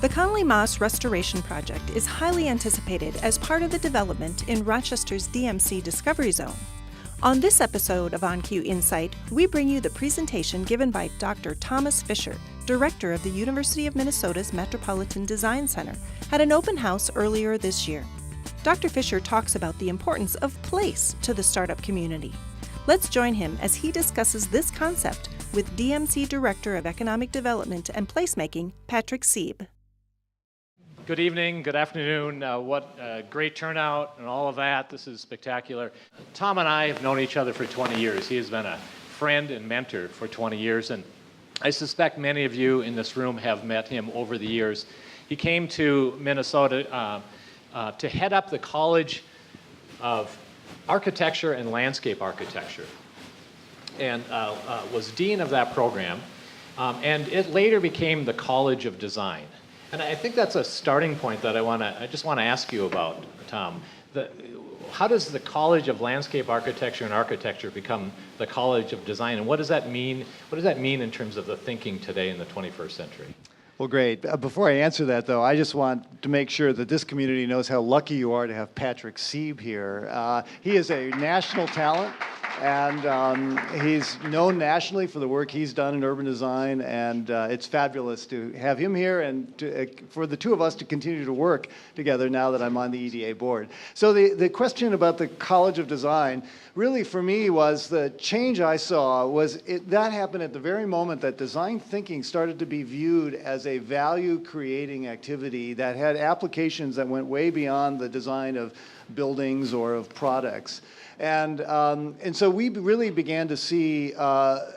The Conley-Maass restoration project is highly anticipated as part of the development in Rochester's DMC Discovery Zone. On this episode of OnCue Insight, we bring you the presentation given by Dr. Thomas Fisher, director of the University of Minnesota's Metropolitan Design Center, at an open house earlier this year. Dr. Fisher talks about the importance of place to the startup community. Let's join him as he discusses this concept with DMC Director of Economic Development and Placemaking, Patrick Seeb. Good evening, good afternoon. What a great turnout and all of that. This is spectacular. Tom and I have known each other for 20 years. He has been a friend and mentor for 20 years, and I suspect many of you in this room have met him over the years. He came to Minnesota to head up the College of Architecture and Landscape Architecture, and was dean of that program, and it later became the College of Design. And I think that's a starting point that I just want to ask you about, Tom. How does the College of Landscape Architecture and Architecture become the College of Design, and what does that mean? What does that mean in terms of the thinking today in the 21st century? Well, great. Before I answer that, though, I just want to make sure that this community knows how lucky you are to have Patrick Seeb here. He is a national talent, and he's known nationally for the work he's done in urban design, and it's fabulous to have him here and for the two of us to continue to work together now that I'm on the EDA board. So the question about the College of Design really for me was the change I saw was that happened at the very moment that design thinking started to be viewed as a value-creating activity that had applications that went way beyond the design of buildings or of products. And so we really began to see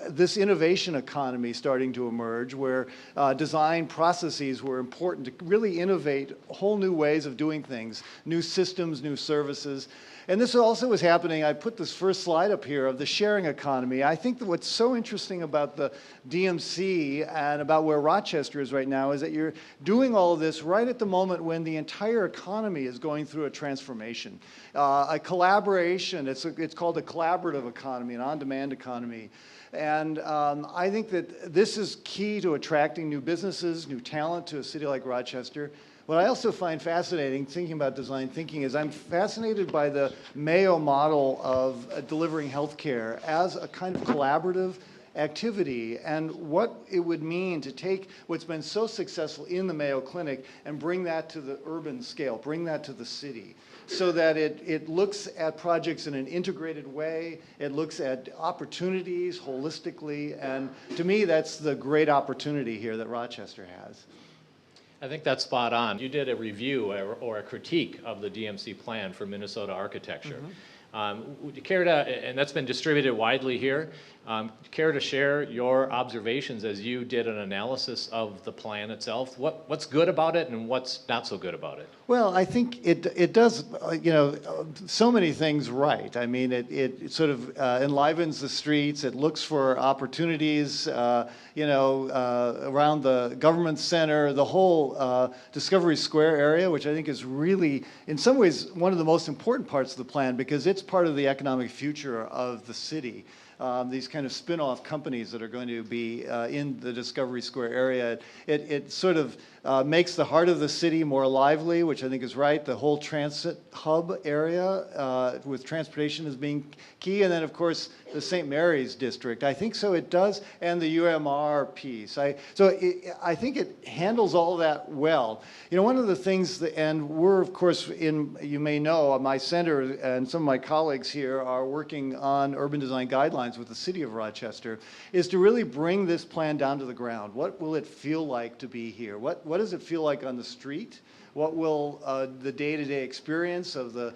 this innovation economy starting to emerge where design processes were important to really innovate whole new ways of doing things, new systems, new services. And this also was happening, I put this first slide up here, of the sharing economy. I think that what's so interesting about the DMC and about where Rochester is right now is that you're doing all of this right at the moment when the entire economy is going through a transformation. A collaboration, it's called a collaborative economy, an on-demand economy. And I think that this is key to attracting new businesses, new talent to a city like Rochester. What I also find fascinating, thinking about design thinking, is I'm fascinated by the Mayo model of delivering healthcare as a kind of collaborative activity and what it would mean to take what's been so successful in the Mayo Clinic and bring that to the urban scale, bring that to the city, so that it looks at projects in an integrated way, it looks at opportunities holistically, and to me that's the great opportunity here that Rochester has. I think that's spot on. You did a review or a critique of the DMC plan for Minnesota architecture. Would you care to, and that's been distributed widely here, care to share your observations as you did an analysis of the plan itself? What's good about it and what's not so good about it? Well, I think it does, so many things right. I mean, it sort of enlivens the streets. It looks for opportunities, around the government center, the whole Discovery Square area, which I think is really, in some ways, one of the most important parts of the plan because it's part of the economic future of the city. These kind of spin-off companies that are going to be in the Discovery Square area. It sort of makes the heart of the city more lively, which I think is right. The whole transit hub area with transportation as being key. And then, of course, the St. Mary's district. I think so it does. And the UMR piece. I think it handles all that well. One of the things, and we're, of course, you may know, my center and some of my colleagues here are working on urban design guidelines with the city of Rochester, is to really bring this plan down to the ground. What will it feel like to be here? What does it feel like on the street? What will the day-to-day experience of the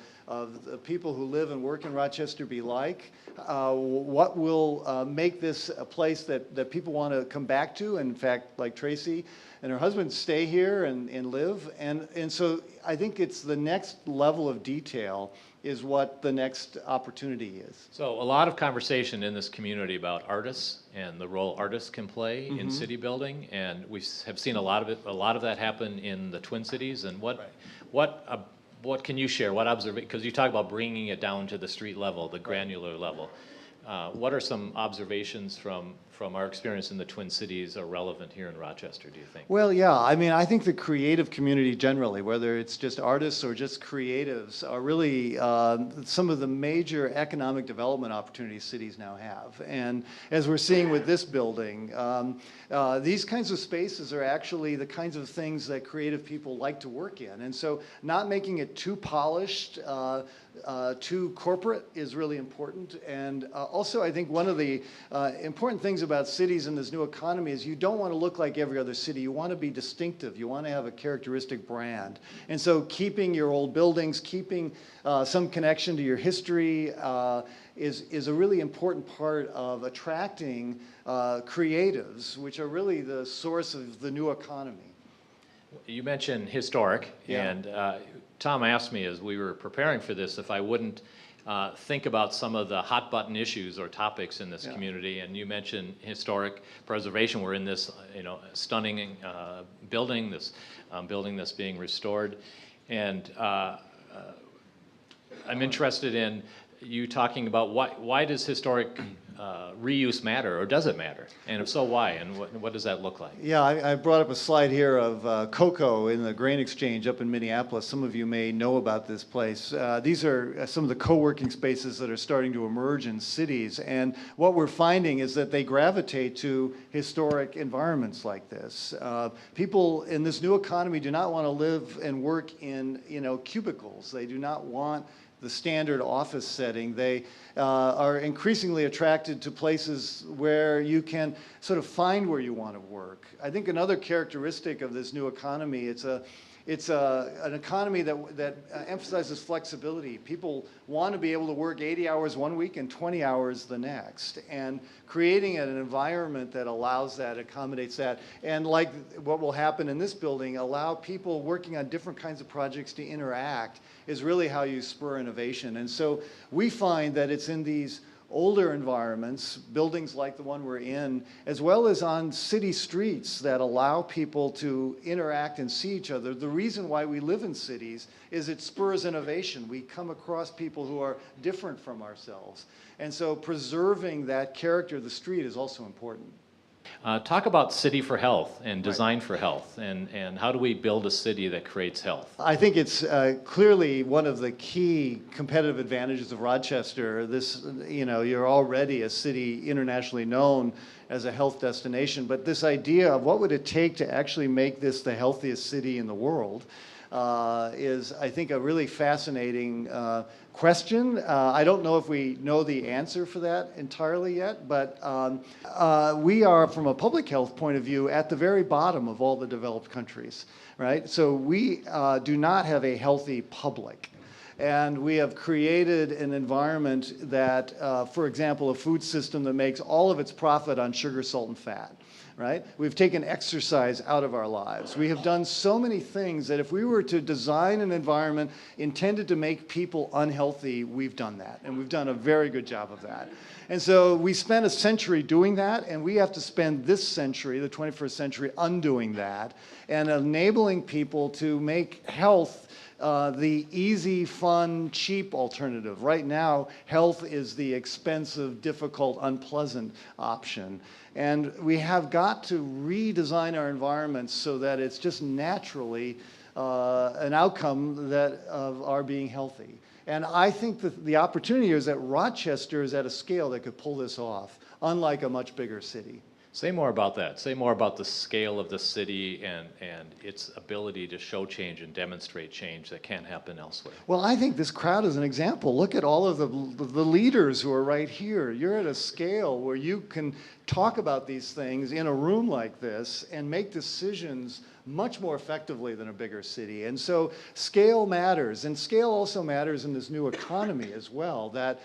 people who live and work in Rochester be like? What will make this a place that people want to come back to? In fact, like Tracy and her husband stay here and live. And so I think it's the next level of detail is what the next opportunity is. So a lot of conversation in this community about artists and the role artists can play in city building, and we have seen a lot of that happen in the Twin Cities. And what can you share? What observation? Because you talk about bringing it down to the street level, the granular level. What are some observations from from our experience in the Twin Cities are relevant here in Rochester, do you think? Well, yeah. I mean, I think the creative community generally, whether it's just artists or just creatives, are really some of the major economic development opportunities cities now have. And as we're seeing with this building, these kinds of spaces are actually the kinds of things that creative people like to work in. And so not making it too polished, too corporate is really important. And also, I think one of the important things about cities in this new economy is you don't want to look like every other city. You want to be distinctive. You want to have a characteristic brand. And so keeping your old buildings, keeping some connection to your history is a really important part of attracting creatives, which are really the source of the new economy. You mentioned historic, Yeah. and Tom asked me as we were preparing for this if I wouldn't think about some of the hot button issues or topics in this community, and you mentioned historic preservation. We're in this, stunning building, this building that's being restored, and I'm interested in you talking about why does historic reuse matter, or does it matter? And if so, why? And what does that look like? Yeah, I brought up a slide here of cocoa in the grain exchange up in Minneapolis. Some of you may know about this place. These are some of the co-working spaces that are starting to emerge in cities. And what we're finding is that they gravitate to historic environments like this. People in this new economy do not want to live and work in, cubicles. They do not want the standard office setting. They are increasingly attracted to places where you can sort of find where you want to work. I think another characteristic of this new economy, it's an economy that emphasizes flexibility. People want to be able to work 80 hours one week and 20 hours the next, and creating an environment that allows that, accommodates that, and like what will happen in this building, allow people working on different kinds of projects to interact is really how you spur innovation. And so we find that it's in these older environments, buildings like the one we're in, as well as on city streets that allow people to interact and see each other. The reason why we live in cities is it spurs innovation. We come across people who are different from ourselves. And so preserving that character of the street is also important. Talk about City for Health and Design for Health, and how do we build a city that creates health? I think it's clearly one of the key competitive advantages of Rochester. This, you're already a city internationally known as a health destination, but this idea of what would it take to actually make this the healthiest city in the world is, I think, a really fascinating question. I don't know if we know the answer for that entirely yet, but we are, from a public health point of view, at the very bottom of all the developed countries, right? So we do not have a healthy public. And we have created an environment that, for example, a food system that makes all of its profit on sugar, salt, and fat. Right? We've taken exercise out of our lives. We have done so many things that if we were to design an environment intended to make people unhealthy, we've done that. And we've done a very good job of that. And so we spent a century doing that, and we have to spend this century, the 21st century, undoing that and enabling people to make health the easy, fun, cheap alternative. Right now, health is the expensive, difficult, unpleasant option. And we have got to redesign our environments so that it's just naturally an outcome of our being healthy. And I think that the opportunity is that Rochester is at a scale that could pull this off, unlike a much bigger city. Say more about that. Say more about the scale of the city and its ability to show change and demonstrate change that can't happen elsewhere. Well, I think this crowd is an example. Look at all of the leaders who are right here. You're at a scale where you can talk about these things in a room like this and make decisions much more effectively than a bigger city. And so scale matters, and scale also matters in this new economy as well, that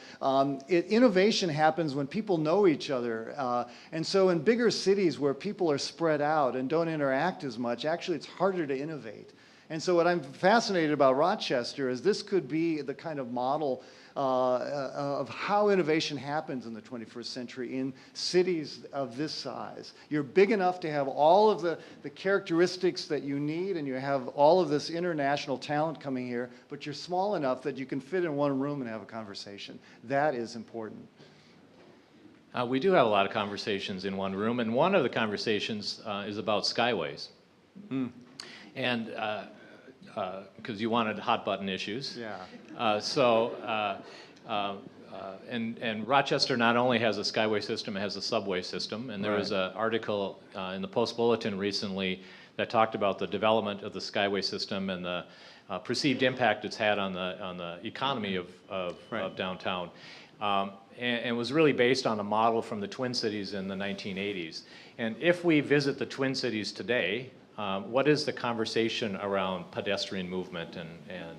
innovation happens when people know each other. And so in bigger cities where people are spread out and don't interact as much, actually it's harder to innovate. And so what I'm fascinated about Rochester is this could be the kind of model of how innovation happens in the 21st century in cities of this size. You're big enough to have all of the characteristics that you need, and you have all of this international talent coming here, but you're small enough that you can fit in one room and have a conversation. That is important. We do have a lot of conversations in one room, and one of the conversations is about skyways. And because you wanted hot button issues. Yeah. And Rochester not only has a skyway system, it has a subway system. And there was an article in the Post Bulletin recently that talked about the development of the skyway system and the perceived impact it's had on the economy of downtown. And was really based on a model from the Twin Cities in the 1980s. And if we visit the Twin Cities today, what is the conversation around pedestrian movement and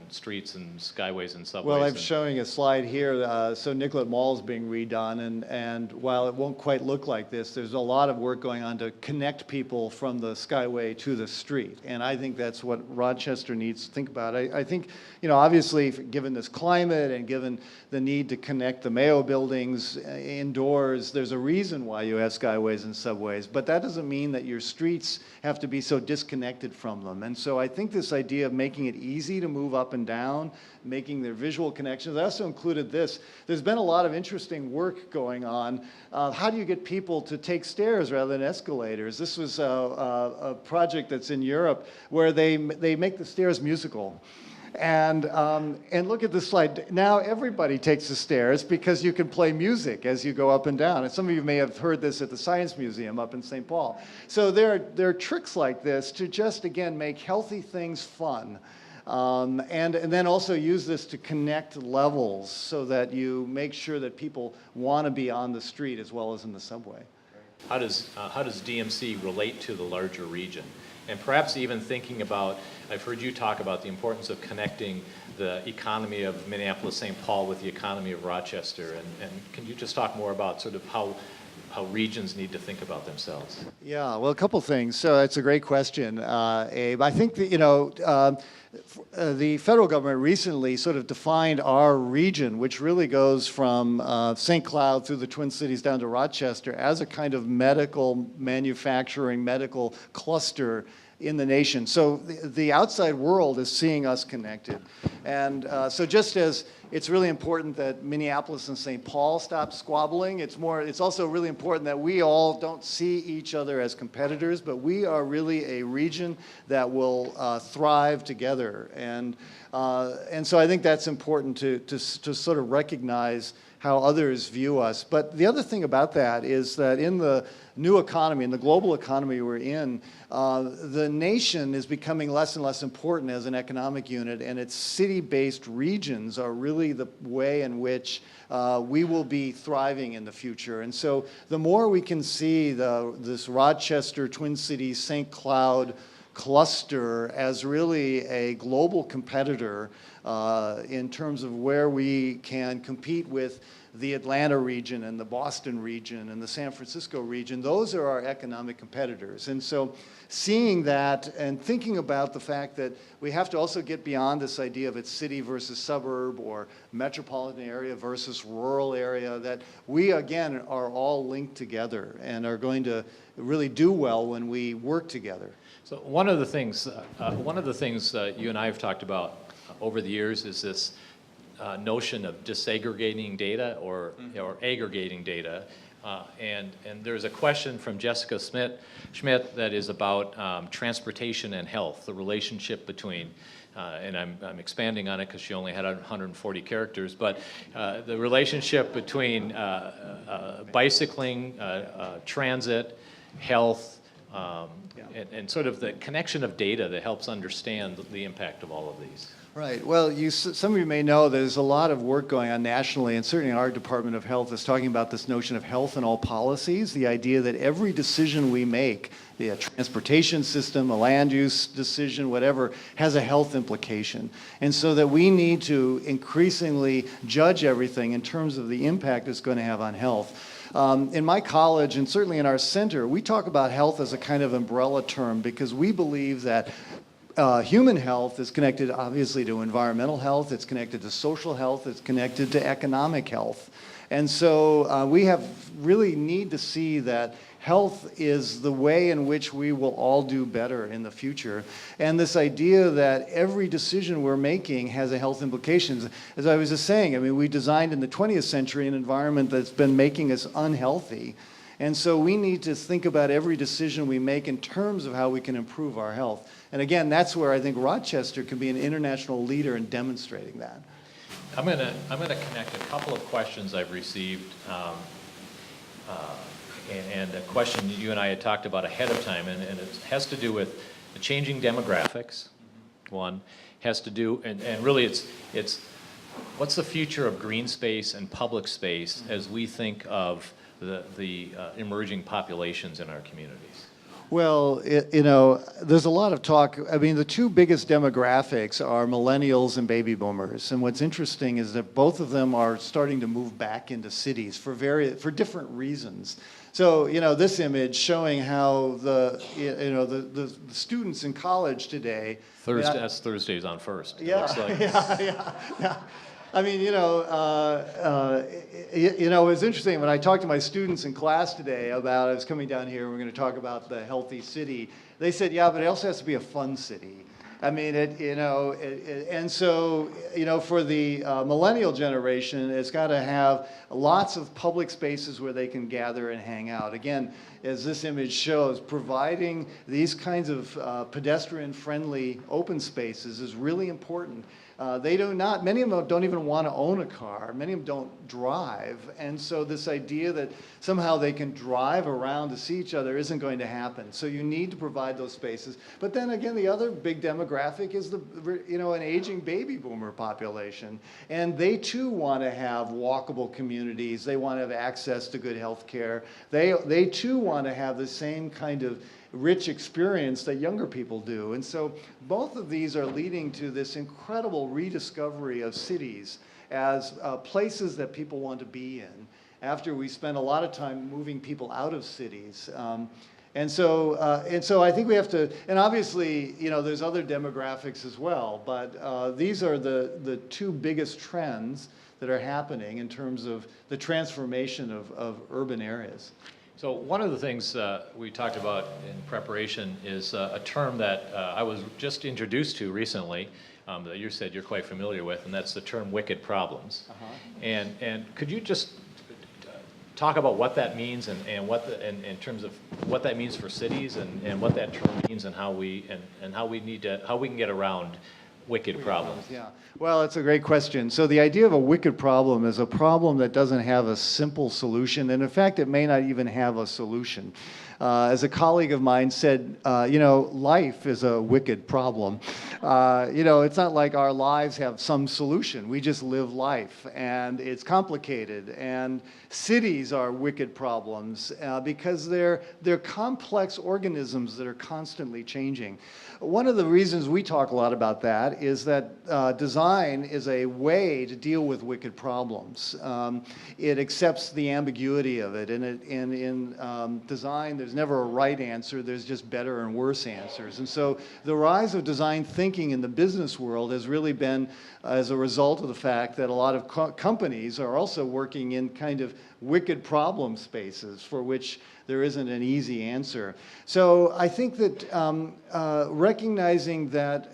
streets and skyways and subways? Well, I'm showing a slide here. So Nicollet Mall is being redone, and while it won't quite look like this, there's a lot of work going on to connect people from the skyway to the street. And I think that's what Rochester needs to think about. I think, obviously, given this climate and given the need to connect the Mayo buildings indoors, there's a reason why you have skyways and subways. But that doesn't mean that your streets have to be so disconnected from them. And so I think this idea of making it easy to move up and down, making their visual connections, I also included this. There's been a lot of interesting work going on. How do you get people to take stairs rather than escalators? This was a project that's in Europe where they make the stairs musical. And look at this slide. Now everybody takes the stairs because you can play music as you go up and down. And some of you may have heard this at the Science Museum up in St. Paul. So there are tricks like this to just, again, make healthy things fun. And then also use this to connect levels so that you make sure that people want to be on the street as well as in the subway. How does DMC relate to the larger region? And perhaps even thinking about, I've heard you talk about the importance of connecting the economy of Minneapolis-St. Paul with the economy of Rochester. And can you just talk more about sort of how regions need to think about themselves? Yeah, well, a couple things. So that's a great question, Abe. I think that, the federal government recently sort of defined our region, which really goes from St. Cloud through the Twin Cities down to Rochester, as a kind of medical manufacturing, medical cluster in the nation. So the outside world is seeing us connected. And so just as it's really important that Minneapolis and St. Paul stop squabbling, it's also really important that we all don't see each other as competitors, but we are really a region that will thrive together. And so I think that's important to sort of recognize how others view us. But the other thing about that is that in the new economy, in the global economy we're in, the nation is becoming less and less important as an economic unit, and its city-based regions are really the way in which we will be thriving in the future. And so the more we can see this Rochester, Twin Cities, St. Cloud cluster as really a global competitor in terms of where we can compete with the Atlanta region and the Boston region and the San Francisco region, those are our economic competitors. And so seeing that and thinking about the fact that we have to also get beyond this idea of it's city versus suburb or metropolitan area versus rural area, that we, again, are all linked together and are going to really do well when we work together. So one of the things you and I have talked about over the years is this notion of disaggregating data or aggregating data. And there's a question from Jessica Schmidt that is about transportation and health, the relationship between, and I'm expanding on it because she only had 140 characters, but the relationship between bicycling, transit, health, and sort of the connection of data that helps understand the impact of all of these. Right. Well, some of you may know there's a lot of work going on nationally, and certainly our Department of Health is talking about this notion of health in all policies, the idea that every decision we make, the transportation system, a land use decision, whatever, has a health implication. And so that we need to increasingly judge everything in terms of the impact it's going to have on health. In my college, and certainly in our center, we talk about health as a kind of umbrella term because we believe that human health is connected, obviously, to environmental health, it's connected to social health, it's connected to economic health. And so we really need to see that health is the way in which we will all do better in the future. And this idea that every decision we're making has a health implications. As I was just saying, I mean, we designed in the 20th century an environment that's been making us unhealthy. And so we need to think about every decision we make in terms of how we can improve our health. And again, that's where I think Rochester can be an international leader in demonstrating that. I'm gonna connect a couple of questions I've received, and a question you and I had talked about ahead of time, and it has to do with the changing demographics. One has to do, and really it's what's the future of green space and public space as we think of the emerging populations in our communities? Well, you know, there's a lot of talk. I mean, the two biggest demographics are millennials and baby boomers. And what's interesting is that both of them are starting to move back into cities for different reasons. So, you know, this image showing how the students in college today. Thursday, that's Thursdays on First. Yeah, Looks like. yeah. I mean, you know, it was interesting when I talked to my students in class today about, I was coming down here, we're going to talk about the healthy city. They said, yeah, but it also has to be a fun city. I mean, and so, you know, for the millennial generation, it's got to have lots of public spaces where they can gather and hang out. Again, as this image shows, providing these kinds of pedestrian-friendly open spaces is really important. Many of them don't even want to own a car. Many of them don't drive. And so this idea that somehow they can drive around to see each other isn't going to happen. So you need to provide those spaces. But then again, the other big demographic is an aging baby boomer population. And they too want to have walkable communities. They want to have access to good health care. They too want to have the same kind of rich experience that younger people do. And so both of these are leading to this incredible rediscovery of cities as places that people want to be in after we spend a lot of time moving people out of cities. And so I think we have to, and obviously, you know, there's other demographics as well, but these are the two biggest trends that are happening in terms of the transformation of urban areas. So one of the things we talked about in preparation is a term that I was just introduced to recently that you said you're quite familiar with, and that's the term wicked problems. Uh-huh. And could you just talk about what that means and in terms of what that means for cities and what that term means and how we can get around wicked problems? Yeah. Well, it's a great question. So the idea of a wicked problem is a problem that doesn't have a simple solution, and in fact, it may not even have a solution. As a colleague of mine said, life is a wicked problem. It's not like our lives have some solution. We just live life, and it's complicated. And cities are wicked problems because they're complex organisms that are constantly changing. One of the reasons we talk a lot about that is that design is a way to deal with wicked problems. It accepts the ambiguity of it, and in design, there's never a right answer. There's just better and worse answers. And so the rise of design thinking in the business world has really been as a result of the fact that a lot of companies are also working in kind of wicked problem spaces for which there isn't an easy answer. So I think that recognizing that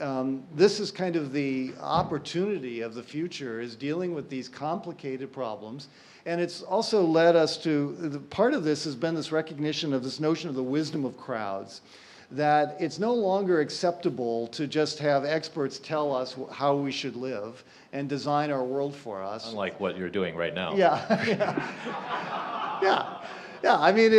this is kind of the opportunity of the future is dealing with these complicated problems. And it's also led us to, part of this has been this recognition of this notion of the wisdom of crowds, that it's no longer acceptable to just have experts tell us how we should live and design our world for us. Unlike what you're doing right now. Yeah, I mean,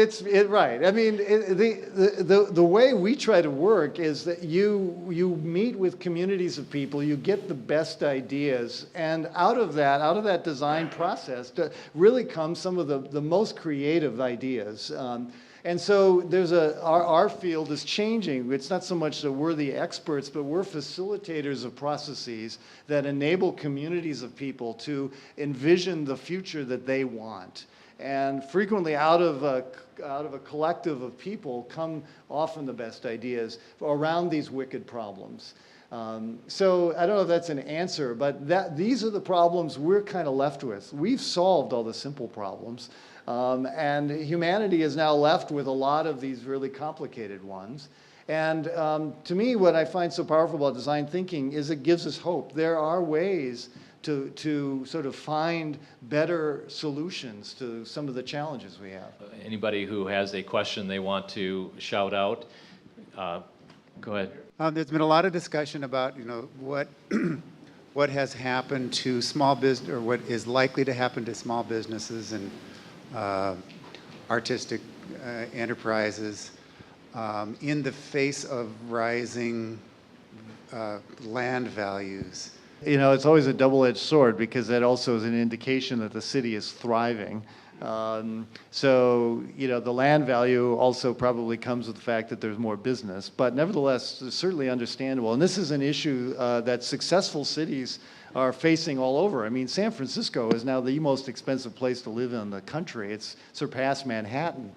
right. I mean, the way we try to work is that you meet with communities of people, you get the best ideas, and out of that design process really comes some of the most creative ideas. And so our field is changing. It's not so much that we're the experts, but we're facilitators of processes that enable communities of people to envision the future that they want. And frequently out of a collective of people come often the best ideas around these wicked problems. So I don't know if that's an answer, but these are the problems we're kind of left with. We've solved all the simple problems, and humanity is now left with a lot of these really complicated ones. And to me, what I find so powerful about design thinking is it gives us hope. There are ways to sort of find better solutions to some of the challenges we have. Anybody who has a question they want to shout out, go ahead. There's been a lot of discussion about, what has happened to small business, or what is likely to happen to small businesses and artistic enterprises in the face of rising land values. It's always a double-edged sword because that also is an indication that the city is thriving. So, the land value also probably comes with the fact that there's more business, but nevertheless, it's certainly understandable. And this is an issue that successful cities are facing all over. I mean, San Francisco is now the most expensive place to live in the country. It's surpassed Manhattan.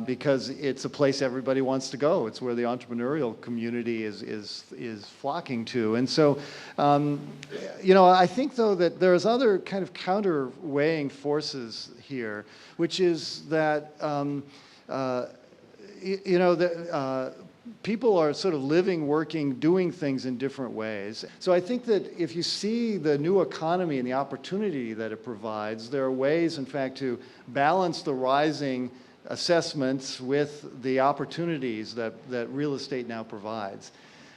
Because it's a place everybody wants to go. It's where the entrepreneurial community is flocking to. And so, I think, though, that there's other kind of counterweighing forces here, which is that, people are sort of living, working, doing things in different ways. So I think that if you see the new economy and the opportunity that it provides, there are ways, in fact, to balance the rising assessments with the opportunities that real estate now provides.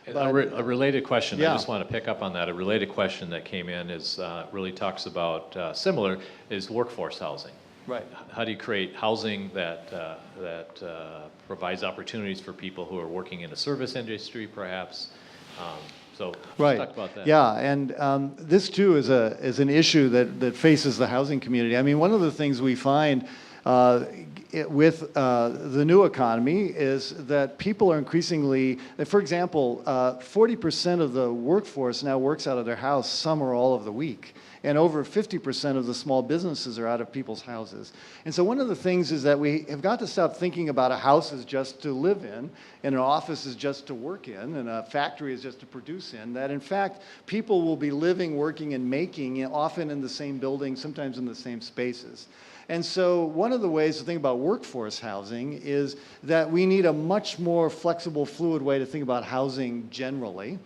A related question, Yeah. I just want to pick up on that. A related question that came in is really talks about similar is workforce housing. Right. How do you create housing that provides opportunities for people who are working in the service industry, perhaps? So Right. talk about that. Yeah, and this too is an issue that faces the housing community. I mean, one of the things we find with the new economy is that people are increasingly, for example, 40% of the workforce now works out of their house some or all of the week. And over 50% of the small businesses are out of people's houses. And so one of the things is that we have got to stop thinking about a house as just to live in, and an office is just to work in, and a factory is just to produce in, that in fact, people will be living, working, and making often in the same building, sometimes in the same spaces. And so one of the ways to think about workforce housing is that we need a much more flexible, fluid way to think about housing generally.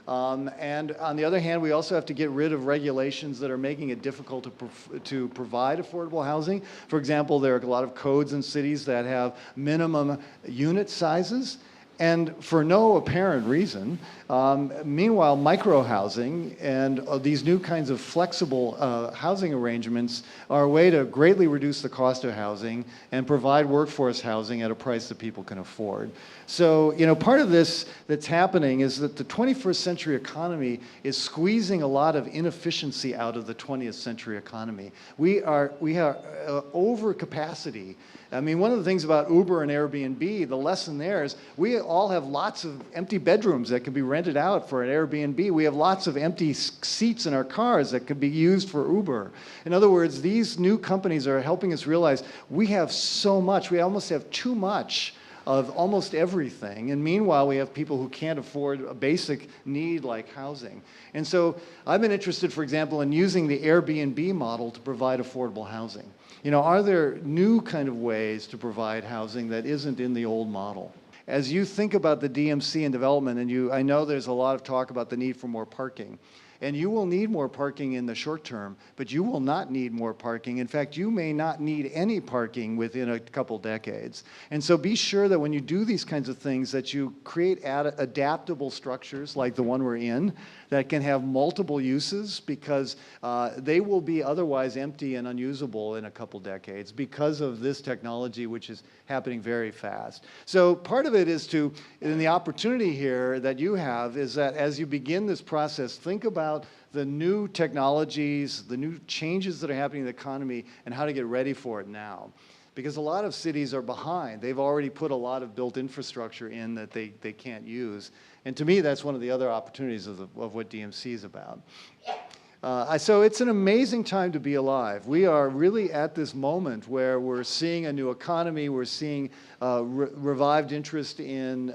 And on the other hand, we also have to get rid of regulations that are making it difficult to provide affordable housing. For example, there are a lot of codes in cities that have minimum unit sizes, and for no apparent reason. Meanwhile, micro-housing and these new kinds of flexible housing arrangements are a way to greatly reduce the cost of housing and provide workforce housing at a price that people can afford. So, part of this that's happening is that the 21st century economy is squeezing a lot of inefficiency out of the 20th century economy. We are over capacity. I mean, one of the things about Uber and Airbnb, the lesson there is we all have lots of empty bedrooms that can be rented out for an Airbnb. We have lots of empty seats in our cars that could be used for Uber. In other words, these new companies are helping us realize we have so much, we almost have too much of almost everything. And meanwhile, we have people who can't afford a basic need like housing. And so I've been interested, for example, in using the Airbnb model to provide affordable housing. Are there new kind of ways to provide housing that isn't in the old model? As you think about the DMC and development, and I know there's a lot of talk about the need for more parking. And you will need more parking in the short term, but you will not need more parking. In fact, you may not need any parking within a couple decades. And so be sure that when you do these kinds of things that you create adaptable structures like the one we're in that can have multiple uses because they will be otherwise empty and unusable in a couple decades because of this technology which is happening very fast. So part of it is and the opportunity here that you have is that as you begin this process, think about the new technologies, the new changes that are happening in the economy, and how to get ready for it now. Because a lot of cities are behind. They've already put a lot of built infrastructure in that they can't use. And to me, that's one of the other opportunities of what DMC is about. So it's an amazing time to be alive. We are really at this moment where we're seeing a new economy, we're seeing revived interest in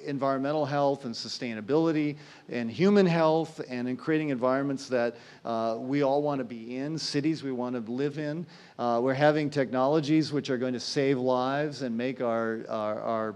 environmental health and sustainability and human health and in creating environments that we all want to be in, cities we want to live in. We're having technologies which are going to save lives and make our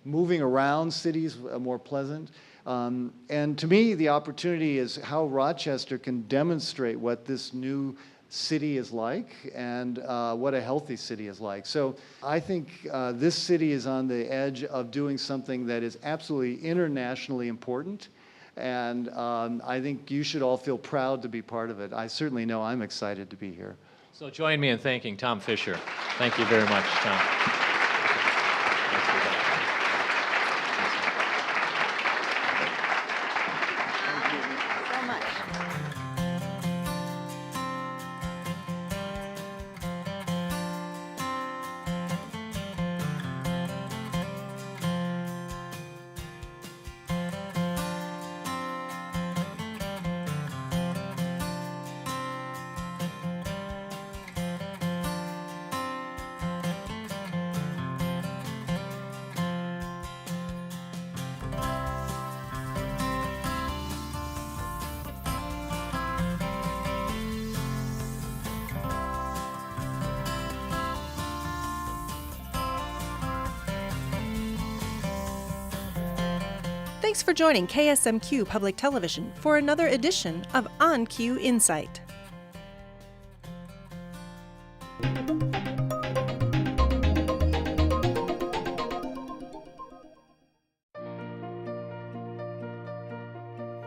moving around cities more pleasant. And to me, the opportunity is how Rochester can demonstrate what this new city is like and what a healthy city is like. So I think this city is on the edge of doing something that is absolutely internationally important. And I think you should all feel proud to be part of it. I certainly know I'm excited to be here. So join me in thanking Tom Fisher. Thank you very much, Tom. So much. Thanks for joining KSMQ Public Television for another edition of On Cue Insight.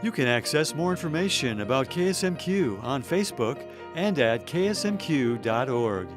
You can access more information about KSMQ on Facebook and at ksmq.org.